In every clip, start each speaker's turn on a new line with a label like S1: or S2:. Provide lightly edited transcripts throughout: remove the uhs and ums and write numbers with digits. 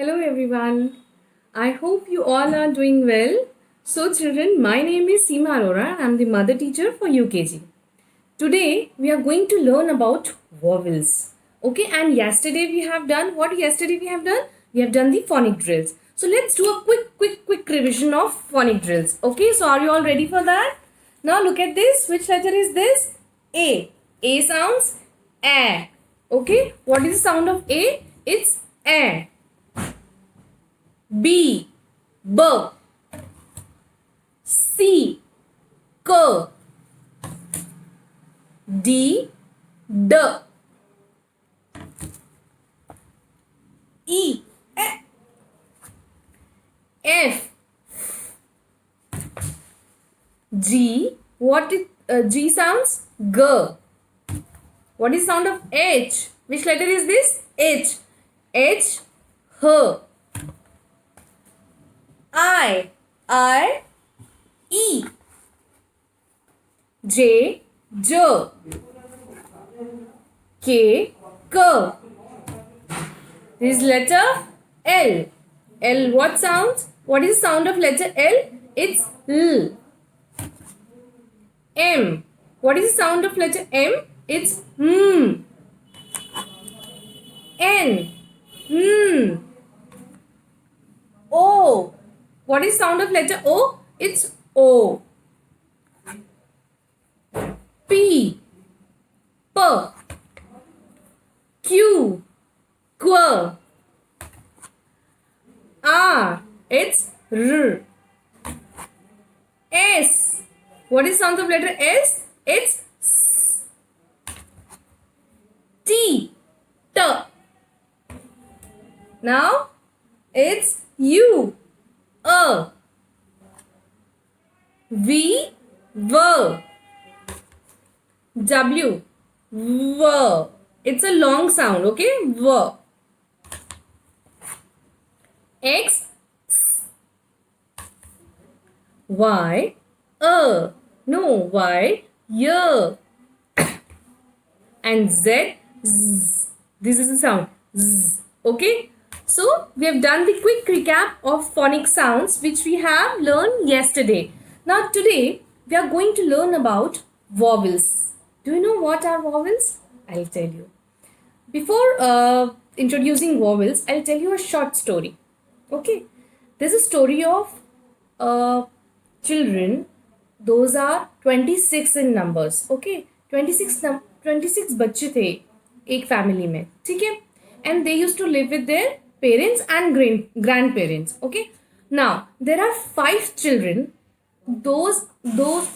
S1: Hello everyone. I hope you all are doing well. So children, my name is Seema Arora. I am the mother teacher for UKG. Today we are going to learn about vowels. Okay, and yesterday we have done what yesterday we have done? We have done the phonic drills. So let's do a quick revision of phonic drills. Okay, so are you all ready for that? Now look at this. Which letter is this? A. A sounds A. Okay, what is the sound of A? It's A. B, B, C, K, D, D, E, F, G. What is G sounds? G. What is sound of H? Which letter is this? H. H, H. I, E, J, J, K, K. This is letter L. L, what sounds? What is the sound of letter L? It's L. M. What is the sound of letter M? It's M. N. M. O. What is sound of letter O? It's O. P. P. Q. Q. R. It's R. S. What is sound of letter S? It's S. T. T. Now it's U. V. W. W. W. It's a long sound, okay? W. X. Y. No, Y. Y. And Z. Z. This is the sound. Z. Okay? So, we have done the quick recap of phonic sounds which we have learned yesterday. Now, today we are going to learn about vowels. Do you know what are vowels? I'll tell you. Before introducing vowels, I'll tell you a short story. Okay? There's a story of children. Those are 26 in numbers. Okay? 26 बच्चे थे एक family में, ठीक है? And they used to live with their parents and grandparents. Okay? Now, there are 5 children. Those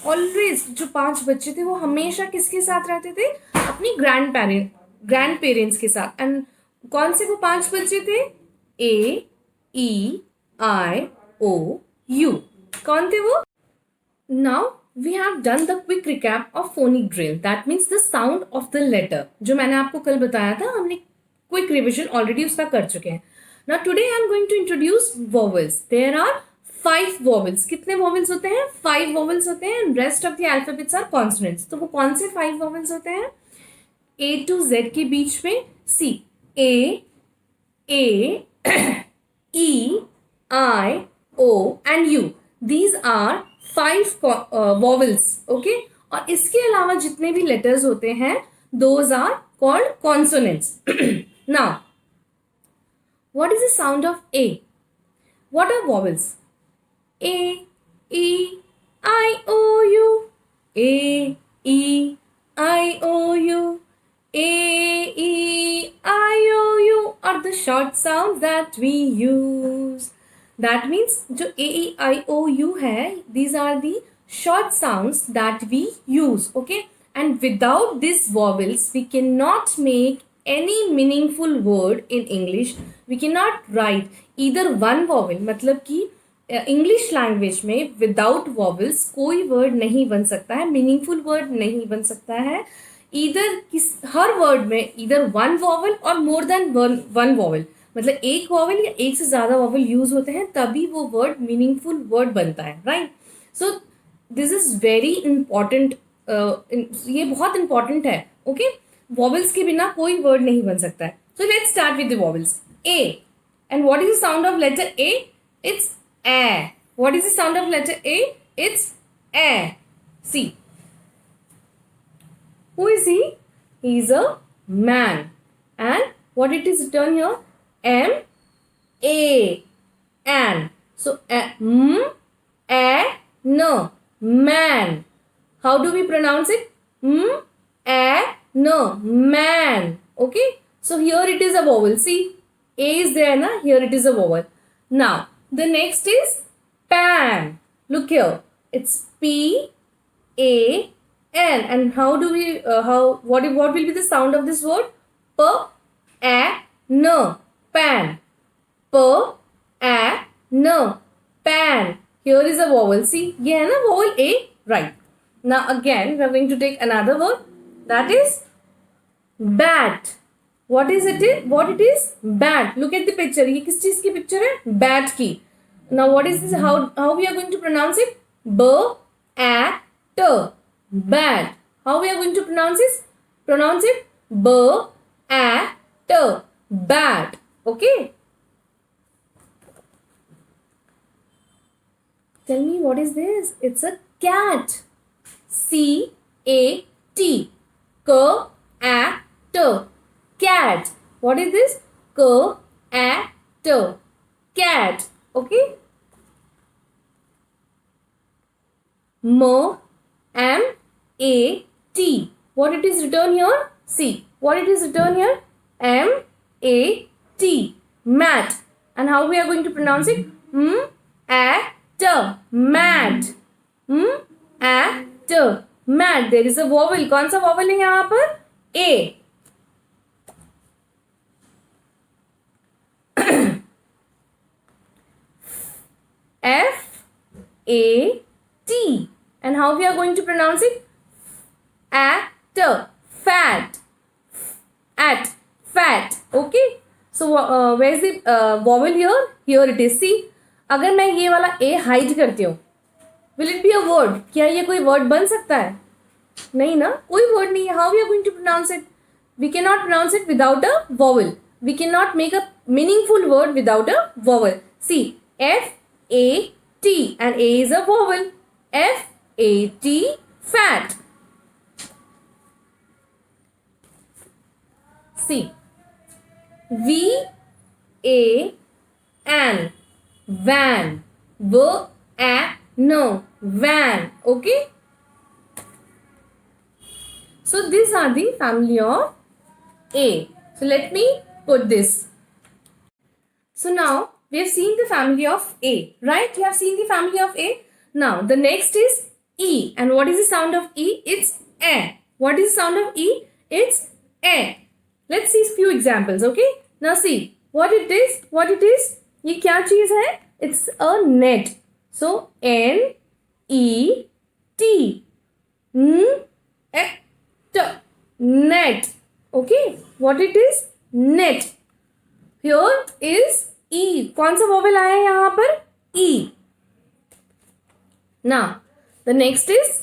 S1: always जो 5 बच्चे थे वो हमेशा किसके साथ रहते थे? अपनी grandparents के साथ. And कौन से वो 5 बच्चे थे? A, E, I, O, U. कौन थे वो? Now we have done the quick recap of phonic drill. That means the sound of the letter. जो मैंने आपको कल बताया था, हमने quick revision already उसका कर चुके हैं. Now today I am going to introduce vowels. There are 5 vowels. कितने vowels होते हैं? 5 vowels होते हैं. And rest of the alphabets are consonants. तो वो कौन से 5 vowels होते हैं? A to Z के बीच में C. A, E, I, O and U. These are 5 vowels. Okay? और इसके अलावा जितने भी letters होते हैं, those are called consonants. Now, what is the sound of A? What are vowels? A, E, I, O, U. A, E, I, O, U. A, E, I, O, U are the short sounds that we use. That means जो A, E, I, O, U है, these are the short sounds that we use. Okay? And without these vowels, we cannot make any meaningful word in English. We cannot write either one vowel. मतलब कि English language में without vowels कोई word नहीं बन सकता है, meaningful word नहीं बन सकता है. हर वर्ड में इधर वन वॉवल और मोर देन वन वॉवल, मतलब एक वॉवल या एक से ज़्यादा वॉवल यूज होते हैं, तभी वो वर्ड मीनिंगफुल वर्ड बनता है. Right? So this is very important. ये बहुत इंपॉर्टेंट है. ओके? वॉवल्स के बिना कोई वर्ड नहीं बन सकता है. So let's start with the vowels. A And what is the sound of letter A? It's A. What is the sound of letter A? It's A. See. Who is he? He is a man. And what it is written here? M A N. So M A N, man. How do we pronounce it? M A N, man. Okay. So here it is a vowel. See, A is there, na? Here it is a vowel. Now the next is pan. Look here. It's P A N. And how do we what will be the sound of this word? P A N, pan. P A N, pan. Here is a vowel. See, ये है ना vowel A, right? Now again we are going to take another word, that is bat. What is it? What it is? Bat. Look at the picture. ये किस चीज की picture है? Bat की. Now what is this? How we are going to pronounce it? B A T. Bat. How we are going to pronounce this? Pronounce it B A T. Bat. Okay. Tell me, what is this? It's a cat. C A T. C A T. Cat. What is this? C A T. Cat. Okay. M A T. What it is written here? See. What it is written here? M A T. Mat. And how we are going to pronounce it? M A T. Mat. M A T. Mat. There is a vowel. कौन सा vowel है यहाँ पर? A. F A T. And how we are going to pronounce it? At. Fat. At. Fat. Okay. So where is the vowel here? Here it is. See. अगर मैं ये वाला A hide करती हूँ, will it be a word? क्या ये कोई word बन सकता है? नहीं ना, कोई word नहीं है. How we are going to pronounce it? We cannot pronounce it without a vowel. We cannot make a meaningful word without a vowel. See, F A T, and A is a vowel. F A T, fat. See, V A N, van. V A N, van. Okay. So these are the family of A. So let me put this. So now we have seen the family of A, right? We have seen the family of A. Now the next is E. And what is the sound of E? It's A. What is the sound of E? It's A. Let's see few examples, okay? Now see what it is. What it is? ये क्या चीज है? It's a net. So N E T. N E T. Net. Okay. What it is? Net. Here is E. कौन सा vowel आया है यहाँ पर? E. Now the next is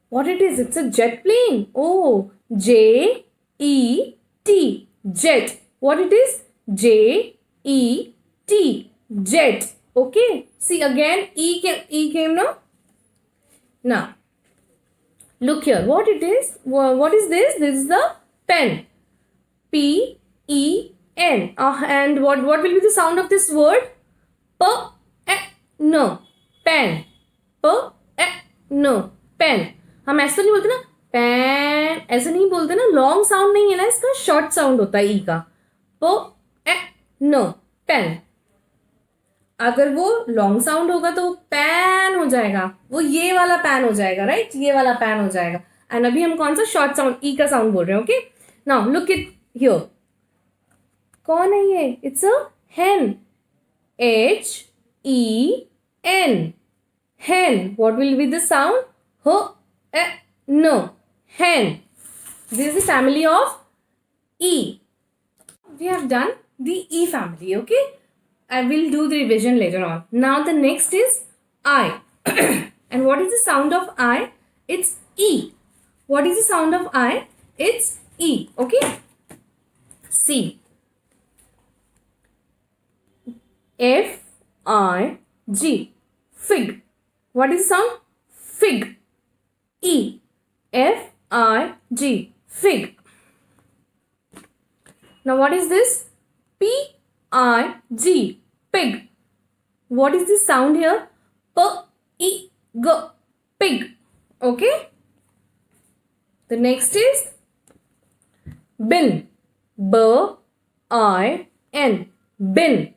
S1: what it is? It's a jet plane. Oh, J E T. Jet. What it is? J E T. Jet. Okay. See again E came now. Now look here. What it is? What is this? This is the pen. P E N. And what will be the sound of this word? P E N. Pen. P E N. Pen. हम ऐसा नहीं बोलते ना, pen ऐसे नहीं बोलते ना, long sound नहीं है ना, इसका शॉर्ट साउंड होता है ई का. प ए न, पेन. अगर वो लॉन्ग साउंड होगा तो वो पैन हो जाएगा, वो ये वाला पैन हो जाएगा, राइट? ये वाला पैन हो जाएगा. एंड अभी हम कौन सा शॉर्ट साउंड ई का साउंड बोल रहे हैं. Okay. Now look it here. कौन है ये? It's a hen. H E N. Hen. What will be the sound? H E N. Hen. This is the family of E. We have done the E family. Okay. I will do the revision later on. Now the next is I. And what is the sound of I? It's E. What is the sound of I? It's E. Okay. See. F-I-G. Fig. What is the sound? Fig. E. F-I-G. Fig. Now what is this? P-I-G. Pig. What is this sound here? P-I-G. Pig. Okay. The next is bin. B-I-N. Bin.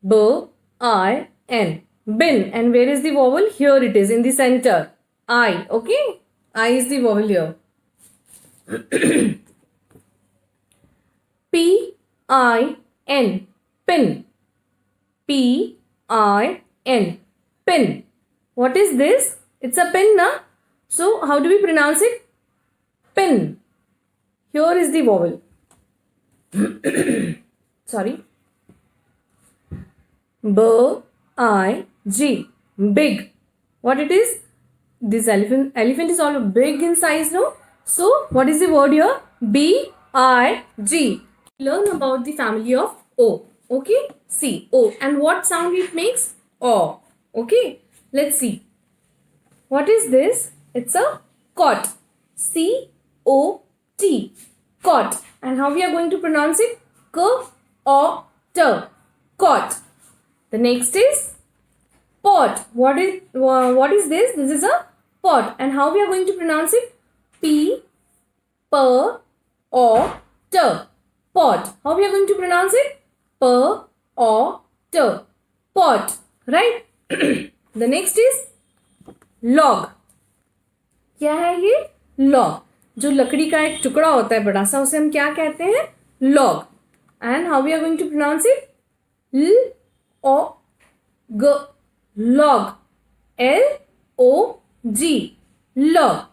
S1: B-I-N. Bin. And where is the vowel? Here it is in the center. I. Okay. I is the vowel here. P-I-N. Pin. P-I-N. Pin. What is this? It's a pin, na? So, how do we pronounce it? Pin. Here is the vowel. Sorry. B-I-G. Big. What it is? This elephant is all big in size, no? So, what is the word here? B-I-G. Learn about the family of O. Okay? See, O. And what sound it makes? O. Okay? Let's see. What is this? It's a cot. C-O-T. Cot. And how we are going to pronounce it? K-O-T. Cot. The next is pot. What is this? This is a pot. And how we are going to pronounce it? P-P-O-T. Pot. How we are going to pronounce it? P-O-T. Pot. Right? The next is log. क्या है ये? log. जो लकड़ी का एक टुकड़ा होता है बड़ा सा, उसे हम क्या कहते हैं? log. And how we are going to pronounce it? L-O-G. log. L-O-G. log.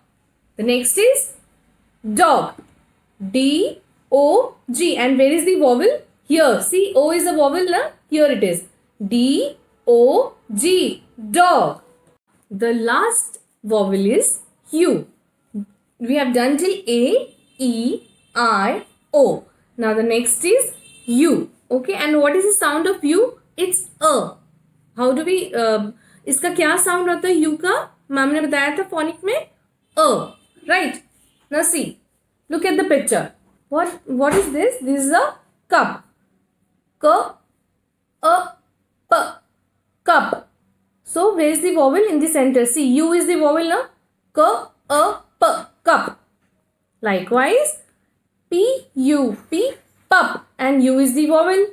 S1: The next is dog. D-O-G. And where is the vowel? Here. See, O is the vowel, na? Here it is. D-O-G. Dog. The last vowel is U. We have done till A, E, I, O. Now the next is U. Okay. And what is the sound of U? It's A. How do we... इसका क्या sound होता है U का? Ma'am ने बताया था phonic में A. Right. Now see. Look at the picture. What is this? This is a cup. K-A-P. Cup. So where is the vowel? In the center. See, U is the vowel, na? K-A-P. Cup. Likewise, P-U-P. Pup. And U is the vowel.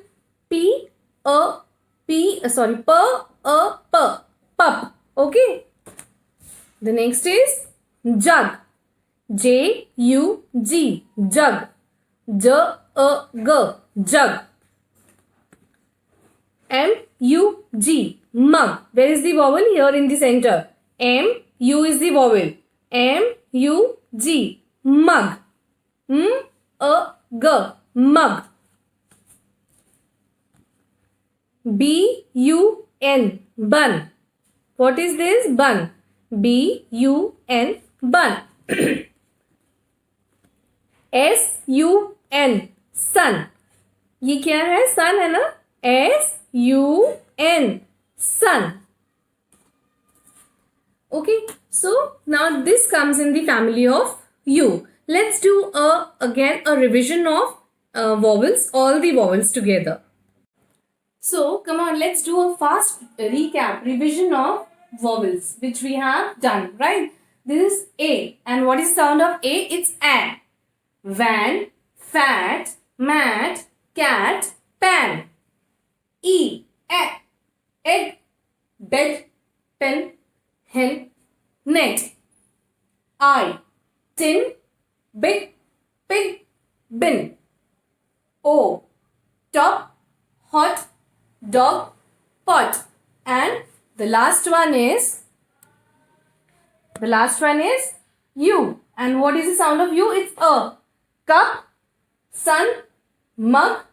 S1: P-A-P. Sorry. P-A-P. Pup. Okay. The next is jug. J-U-G. Jug. J-A-G. Jug. M-U-G. Mug. Where is the vowel? Here in the center. M-U is the vowel. M-U-G. Mug. M-A-G. Mug. B-U-N. Bun. What is this? Bun. B-U-N. Bun. S-U-N. Sun. ये क्या है? Sun है ना? S-U-N. Sun. Okay. So now this comes in the family of U. Let's do again a revision of vowels. All the vowels together. So come on. Let's do a fast recap. Revision of vowels which we have done. Right. This is A. And what is the sound of A? It's A. Van. Fat. Mat. Cat. Pan. E. Egg. Bed. Pen. Hen. Net. I. Tin. Big. Pig. Bin. O. Top. Hot. Dog. Pot. And the last one is U. And what is the sound of U? It's a. Cup. Sun. Mug.